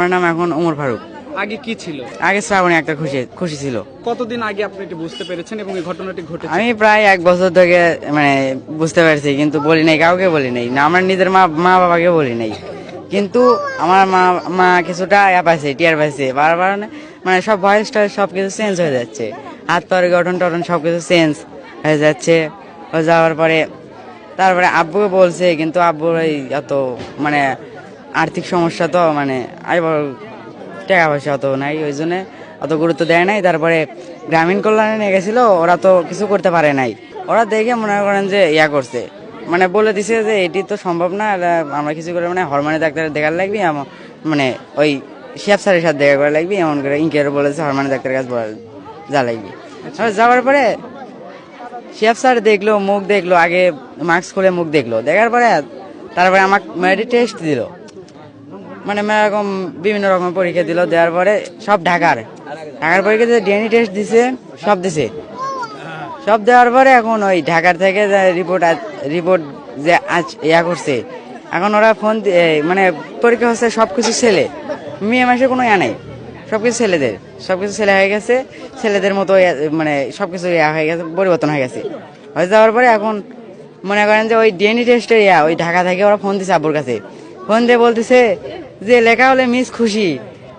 আমার নাম এখন ওমর ফারুক। আগে কি ছিল? আগে শ্রাবণী একটা খুশি ছিল। কতদিন আগে আপনি এটি বুঝতে পেরেছেন এবং এই ঘটনাটি ঘটেছে? আমি প্রায় 1 বছর থেকে মানে বুঝতে পারছি, কিন্তু বলি নাই, কাউকে বলি নাই, না আমার নিজের মা বাবাকে বলি নাই। কিন্তু আমার মা কিছুটা পাইছে, টিয়ার পাইছে বারবার, মানে সব ভয়েস টয়েস সবকিছু চেঞ্জ হয়ে যাচ্ছে, হাত পায়ের গঠন টঠন সবকিছু চেঞ্জ হয়ে যাচ্ছে। হয়ে যাওয়ার পরে তারপরে আব্বুকে বলছে, কিন্তু আব্বুর এই এত মানে আর্থিক সমস্যা, তো মানে টাকা পয়সা অত নাই, ওই জন্য অত গুরুত্ব দেয় নাই। তারপরে গ্রামীণ কল্যাণে নিয়ে গেছিল, ওরা তো কিছু করতে পারে নাই। ওরা দেখে মনে করেন যে করছে, মানে বলে দিছে যে এটি তো সম্ভব না, আমরা কিছু করে মানে হরমোনের ডাক্তারের দেখার লাগবে, মানে ওই শেফ স্যারের সাথে দেখা করা লাগবে, এমন করে ইনকেয়ার বলেছে হরমোনের ডাক্তারের কাছে যা লাগবে। যাওয়ার পরে শেফ স্যার দেখলো, মুখ দেখলো, আগে মাস্ক খুলে মুখ দেখলো, দেখার পরে তারপরে আমাকে মেডি টেস্ট দিল, মানে এরকম বিভিন্ন রকম পরীক্ষা দিল। দেওয়ার পরে সব ঢাকার পরীক্ষা দিয়ে ডিএনএ টেস্ট দিছে, সব দেওয়ার পরে এখন ওই ঢাকার থেকে রিপোর্ট যে আজ করছে, এখন ওরা ফোন মানে পরীক্ষা হচ্ছে সবকিছু ছেলে, মেয়ে মাসে কোনো নেই, সবকিছু ছেলে হয়ে গেছে, ছেলেদের মতো মানে সবকিছু হয়ে গেছে, পরিবর্তন হয়ে গেছে। হয়ে যাওয়ার পরে এখন মনে করেন যে ওই ডিএনএ টেস্টের ওই ঢাকা থেকে ওরা ফোন দিছে আব্বুর কাছে, ফোন দিয়ে বলতেছে যে লেখা হলে মিস খুশি,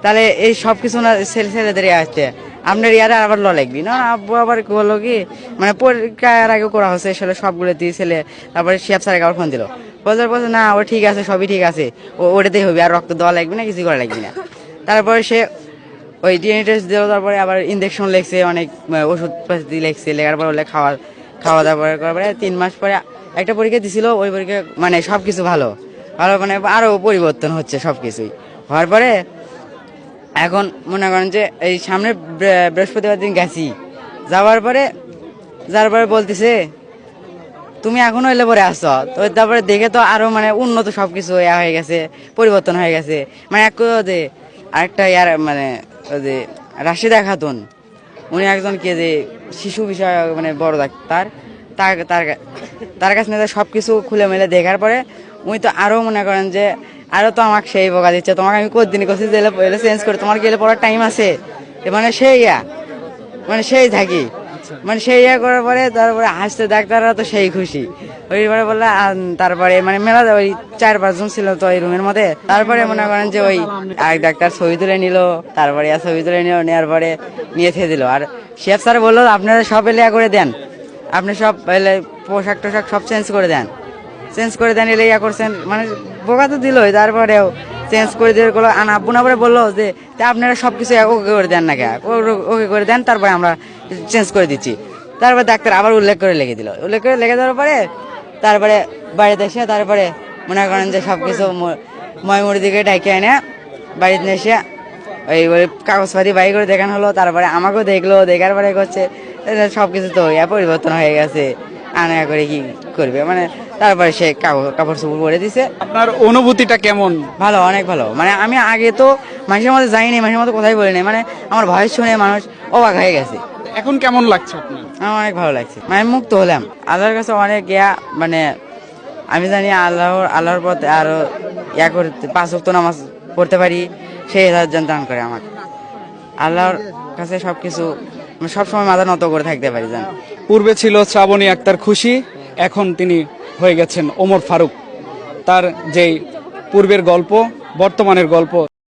তাহলে এই সব কিছু না ছেলেদের আসছে, আপনার ইয়ারে আবার লাগবি না। আব্বু আবার বললো কি, মানে পরীক্ষার আগে করা হচ্ছে সবগুলো দিয়ে ছেলে। তারপরে শেফ স্যারকে আবার ফোন দিল, বলছে না ও ঠিক আছে, সবই ঠিক আছে, ওটাতেই হবে, আর রক্ত দেওয়া লাগবে না, কিছু করা লাগবে না। তারপরে সে ওই ডিএনএ টেস্ট দিল, তারপরে আবার ইঞ্জেকশন লেগছে, অনেক ওষুধ পাতি লেগছে, লেখার পর হলে খাওয়া দাওয়া করার পরে 3 মাস পরে একটা পরীক্ষা দিছিল, ওই পরীক্ষা মানে সবকিছু ভালো, মানে আরো পরিবর্তন হচ্ছে সবকিছুই। হওয়ার পরে এখন মনে করেন যে এই সামনে বৃহস্পতিবার দিন গেছি, যাওয়ার পরে বলতেছে তুমি এখনো এলে পরে আসছো, তো তারপরে দেখে তো আরো মানে উন্নত সবকিছু হয়ে গেছে, পরিবর্তন হয়ে গেছে। মানে আরেকটা মানে ওই যে রাশিদা খাতুন, উনি একজন কে যে শিশু বিষয় মানে বড় ডাক্তার, তার কাছে নিয়ে সবকিছু খুলে মেলে দেখার পরে উনি তো আরো মনে করেন যে আরো তো আমাকে সেই বকা দিচ্ছে, তোমাকে আমি কতদিন করছি এলে চেঞ্জ করে, তোমার গেলে পড়ার টাইম আছে, মানে সেই থাকি, মানে সেই করার পরে তারপরে হাসতে ডাক্তাররা তো সেই খুশি। ওইবারে বললে তারপরে মানে মেলা ওই 4-5 জন ছিল তো এই রুমের মধ্যে। তারপরে মনে করেন যে ওই আরেক ডাক্তার ছবি তুলে নিল, তারপরে নেওয়ার পরে নিয়ে খেয়ে দিল। আর শেফ স্যার বললো আপনারা সব এলে করে দেন, আপনি সব এলে পোশাক টোশাক সব চেঞ্জ করে দেন এলে করছেন, মানে বোকা তো দিলই, তারপরেও চেঞ্জ করে দিয়ে গেলো। আব্বু না পরে বললো যে আপনারা সবকিছু ওকে করে দেন না, ওকে করে দেন, তারপরে আমরা চেঞ্জ করে দিচ্ছি। তারপরে ডাক্তার আবার উল্লেখ করে লেগে দেওয়ার পরে তারপরে বাড়িতে এসে তারপরে মনে করেন যে সবকিছু ময়মুড়ি দিকে ডাইকে এনে বাড়িতে এসে ওই কাগজপাতি বাড়ি করে দেখানো হলো। তারপরে আমাকেও দেখলো, দেখার পরে করছে সবকিছু তো পরিবর্তন হয়ে গেছে, আনা করে কি করবে, মানে তারপরে সে কাপড় চোপড় পরে দিছে। আপনার অনুভূতিটা কেমন? ভালো, অনেক ভালো। মানে আমি আগে তো মানুষের মধ্যে যাইনি, মানুষের মধ্যে কোথায় বলিনি, মানে আমার ভয়েস শুনে মানুষ অবাক হয়ে গেছে। এখন কেমন লাগছে আপনার? আমার অনেক ভালো লাগছে, মানে মুক্ত হলাম আল্লাহর কাছে অনেক মানে আমি জানি আল্লাহর পথে আরো করতে 5 ওয়াক্ত নামাজ পড়তে পারি, সেই যেন দান করে আমাকে। আল্লাহর কাছে সবকিছু সবসময় মাথা নত করে থাকতে পারি। জান পূর্বে ছিল শ্রাবণী আক্তার খুশি, এখন তিনি হয়ে গেছেন ওমর ফারুক। তার যেই পূর্বের গল্প, বর্তমানের গল্প